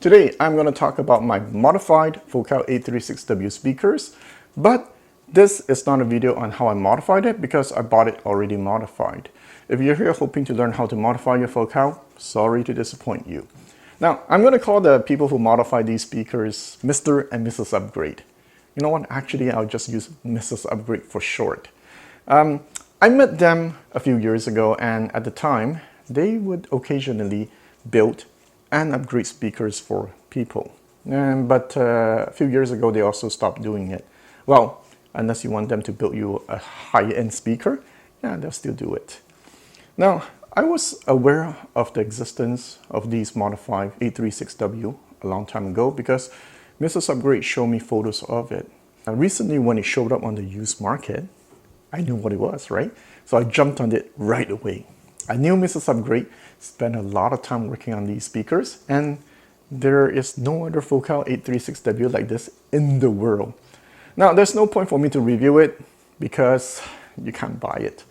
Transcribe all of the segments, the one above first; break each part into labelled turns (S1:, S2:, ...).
S1: Today, I'm going to talk about my modified Focal A36W speakers, but this is not a video on how I modified it because I bought it already modified. If you're here hoping to learn how to modify your Focal, sorry to disappoint you. Now, I'm going to call the people who modify these speakers Mr. and Mrs. Upgrade. You know what? Actually, I'll just use Mrs. Upgrade for short. I met them a few years ago, and at the time, they would occasionally build and upgrade speakers for people. But a few years ago, they also stopped doing it. Well, unless you want them to build you a high-end speaker, yeah, they'll still do it. Now, I was aware of the existence of these modified A36W a long time ago because Mrs. Upgrade showed me photos of it. Recently, when it showed up on the used market, I knew what it was, right? So I jumped on it right away. I knew Mrs. Upgrade spent a lot of time working on these speakers, and there is no other Focal A36W like this in the world. Now, there's no point for me to review it because you can't buy it.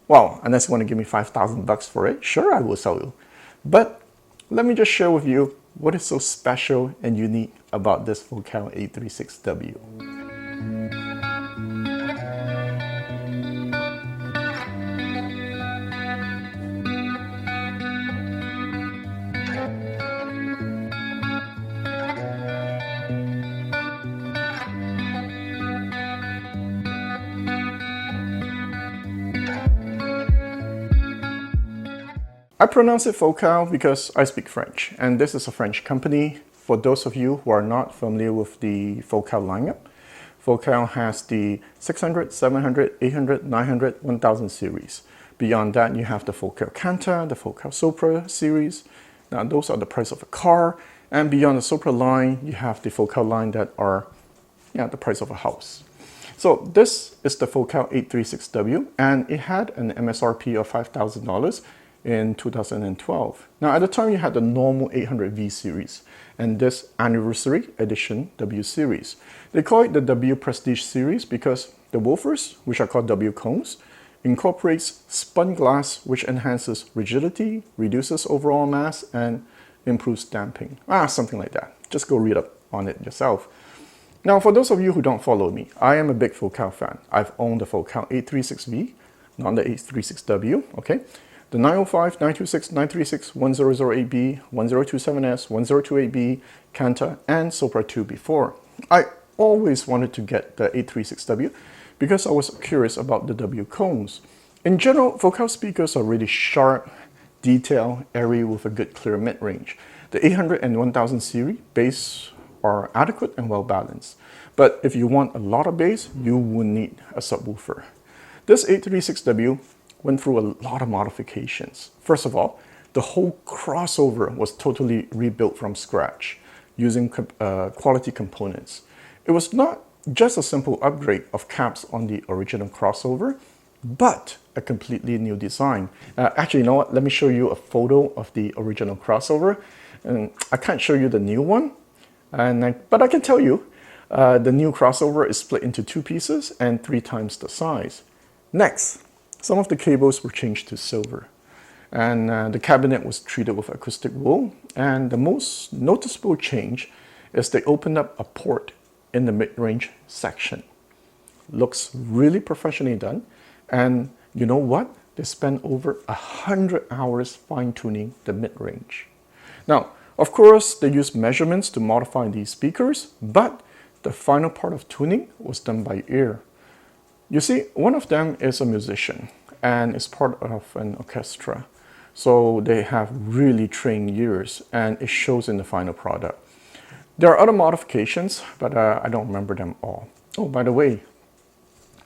S1: Well, unless you want to give me $5,000 for it, sure, I will sell you. But let me just share with you what is so special and unique about this Focal A36W. I pronounce it Focal because I speak French, and this is a French company. For those of you who are not familiar with the Focal lineup, Focal has the 600, 700, 800, 900, 1000 series. Beyond that, you have the Focal Canta, the Focal Sopra series. Now, those are the price of a car. And beyond the Sopra line, you have the Focal line that are the price of a house. So this is the Focal A36W, and it had an MSRP of $5,000 in 2012. Now, at the time, you had the normal 800V series and this anniversary edition W series. They call it the W Prestige series because the woofers, which are called W cones, incorporates spun glass, which enhances rigidity, reduces overall mass, and improves damping. Something like that. Just go read up on it yourself. Now, for those of you who don't follow me, I am a big Focal fan. I've owned the Focal A36V, not the A36W, okay? The 905, 926, 936, 1008B, 1027S, 1028B, Canta, and Sopra 2 before. I always wanted to get the A36W because I was curious about the W cones. In general, Focal speakers are really sharp, detailed, airy with a good clear mid-range. The 800 and 1000 series bass are adequate and well balanced. But if you want a lot of bass, you will need a subwoofer. This A36W went through a lot of modifications. First of all, the whole crossover was totally rebuilt from scratch using quality components. It was not just a simple upgrade of caps on the original crossover, but a completely new design. Actually, you know what? Let me show you a photo of the original crossover. And I can't show you the new one, but I can tell you the new crossover is split into 2 pieces and 3 times the size. Next, some of the cables were changed to silver, and the cabinet was treated with acoustic wool. And the most noticeable change is they opened up a port in the mid-range section. Looks really professionally done, and you know what? They spent over 100 hours fine-tuning the mid-range. Now, of course, they used measurements to modify these speakers, but the final part of tuning was done by ear. You see, one of them is a musician and is part of an orchestra. So they have really trained ears, and it shows in the final product. There are other modifications, but I don't remember them all. Oh, by the way,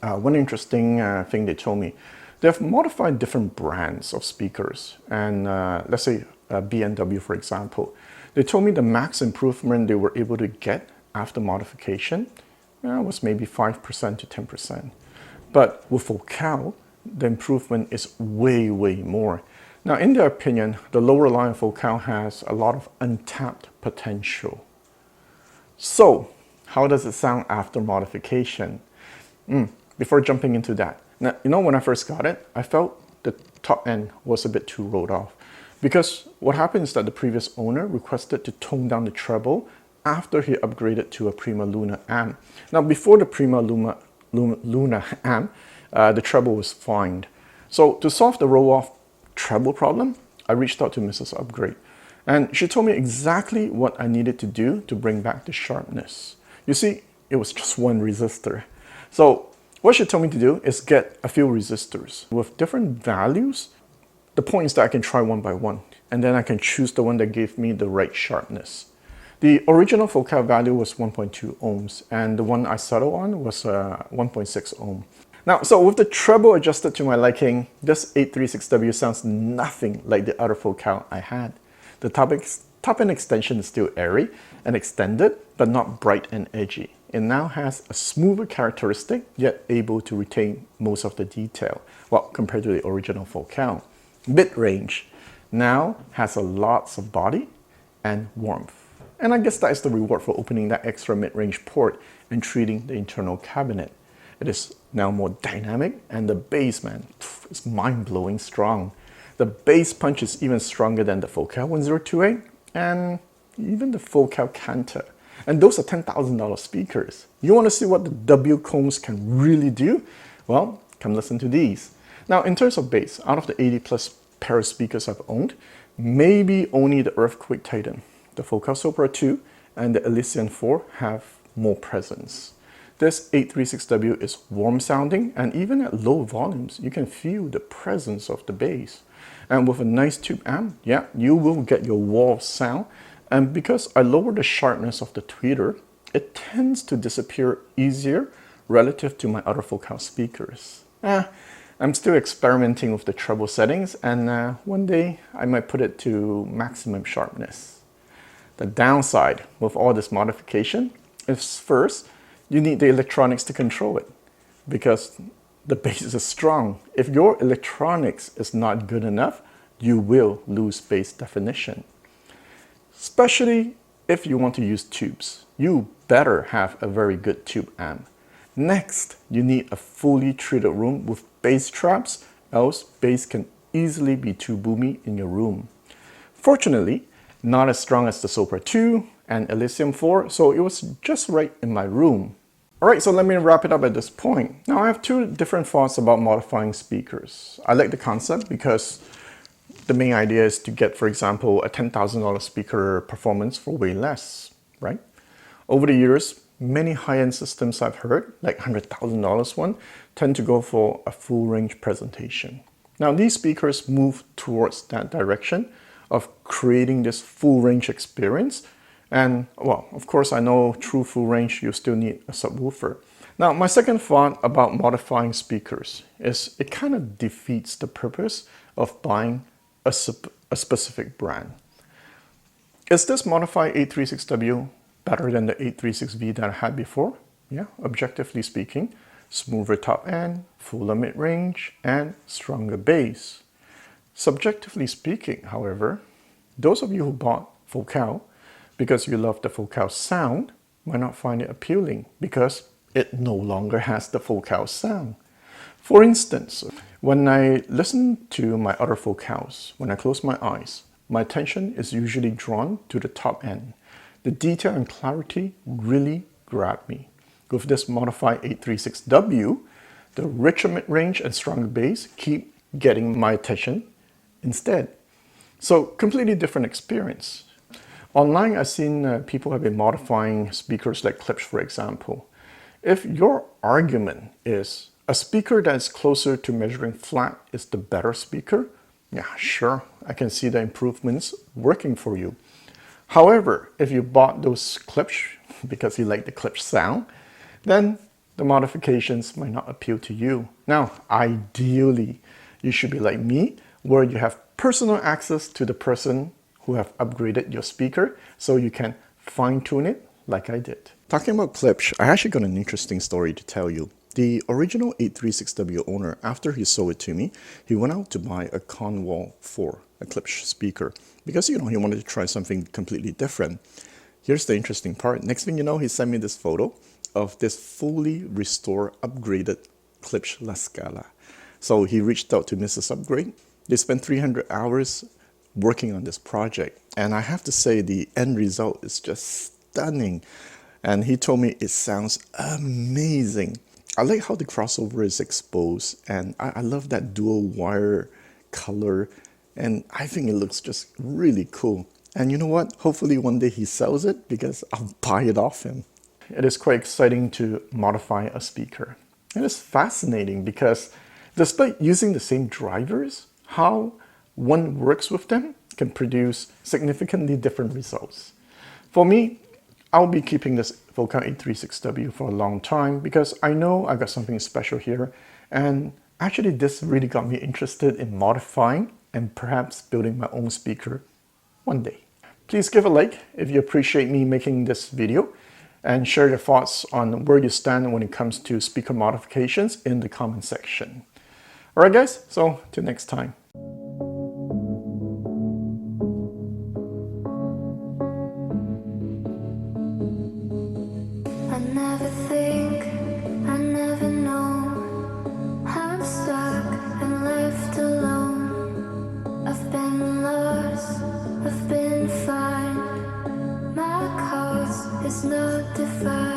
S1: one interesting thing they told me, they've modified different brands of speakers. And let's say B&W, for example. They told me the max improvement they were able to get after modification was maybe 5% to 10%. But with Focal, the improvement is way, way more. Now, in their opinion, the lower line of Focal has a lot of untapped potential. So, how does it sound after modification? Before jumping into that, now, you know, when I first got it, I felt the top end was a bit too rolled off. Because what happened is that the previous owner requested to tone down the treble after he upgraded to a Prima Luna amp. Now, before the Prima Luna amp, the treble was fine. So to solve the roll-off treble problem, I reached out to Mrs. Upgrade. And she told me exactly what I needed to do to bring back the sharpness. You see, it was just one resistor. So what she told me to do is get a few resistors with different values. The point is that I can try one by one, and then I can choose the one that gave me the right sharpness. The original focal value was 1.2 ohms, and the one I settled on was 1.6 ohm. Now, so with the treble adjusted to my liking, this 836W sounds nothing like the other focal I had. The top end extension is still airy and extended, but not bright and edgy. It now has a smoother characteristic, yet able to retain most of the detail, well, compared to the original focal. Mid-range now has a lots of body and warmth. And I guess that is the reward for opening that extra mid-range port and treating the internal cabinet. It is now more dynamic, and the bass, man, is mind-blowing strong. The bass punch is even stronger than the Focal 1028 and even the Focal Cantor. And those are $10,000 speakers. You want to see what the W combs can really do? Well, come listen to these. Now, in terms of bass, out of the 80 plus pair of speakers I've owned, maybe only the Earthquake Titan, the Focal Sopra 2, and the Elysian 4 have more presence. This 836W is warm sounding, and even at low volumes, you can feel the presence of the bass. And with a nice tube amp, yeah, you will get your wall sound. And because I lower the sharpness of the tweeter, it tends to disappear easier relative to my other Focal speakers. I'm still experimenting with the treble settings, and one day I might put it to maximum sharpness. The downside with all this modification is, first, you need the electronics to control it, because the bass is strong. If your electronics is not good enough, you will lose bass definition. Especially if you want to use tubes. You better have a very good tube amp. Next, you need a fully treated room with bass traps, else bass can easily be too boomy in your room. Fortunately, not as strong as the Sopra 2 and Elysium 4, so it was just right in my room. Alright, so let me wrap it up at this point. Now, I have two different thoughts about modifying speakers. I like the concept because the main idea is to get, for example, a $10,000 speaker performance for way less, right? Over the years, many high-end systems I've heard, like $100,000 one, tend to go for a full range presentation. Now, these speakers move towards that direction of creating this full range experience. And, well, of course, I know true full range, you still need a subwoofer. Now, my second thought about modifying speakers is it kind of defeats the purpose of buying a specific brand. Is this modified 836W better than the 836V that I had before? Yeah, objectively speaking, smoother top end, fuller mid-range, and stronger bass. Subjectively speaking, however, those of you who bought Focal because you love the Focal sound might not find it appealing because it no longer has the Focal sound. For instance, when I listen to my other Focals, when I close my eyes, my attention is usually drawn to the top end. The detail and clarity really grab me. With this modified 836W, the richer mid-range and stronger bass keep getting my attention instead. So, completely different experience. Online, I've seen people have been modifying speakers like Klipsch, for example. If your argument is a speaker that's closer to measuring flat is the better speaker, yeah, sure, I can see the improvements working for you. However, if you bought those Klipsch because you like the Klipsch sound, then the modifications might not appeal to you. Now, ideally, you should be like me, where you have personal access to the person who have upgraded your speaker, so you can fine-tune it like I did. Talking about Klipsch, I actually got an interesting story to tell you. The original 836W owner, after he sold it to me, he went out to buy a Cornwall 4, a Klipsch speaker, because, he wanted to try something completely different. Here's the interesting part. Next thing you know, he sent me this photo of this fully restored, upgraded Klipsch La Scala. So he reached out to Mrs. Upgrade. They spent 300 hours working on this project. And I have to say the end result is just stunning. And he told me it sounds amazing. I like how the crossover is exposed, and I love that dual wire color, and I think it looks just really cool. And you know what? Hopefully one day he sells it because I'll buy it off him. It is quite exciting to modify a speaker. It is fascinating because despite using the same drivers, how one works with them can produce significantly different results. For me, I'll be keeping this Focal A36W for a long time because I know I got something special here, and actually this really got me interested in modifying and perhaps building my own speaker one day. Please give a like if you appreciate me making this video, and share your thoughts on where you stand when it comes to speaker modifications in the comment section. Alright guys, so till next time.
S2: I never think, I never know. I'm stuck and left alone. I've been lost, I've been fine. My cause is not defined.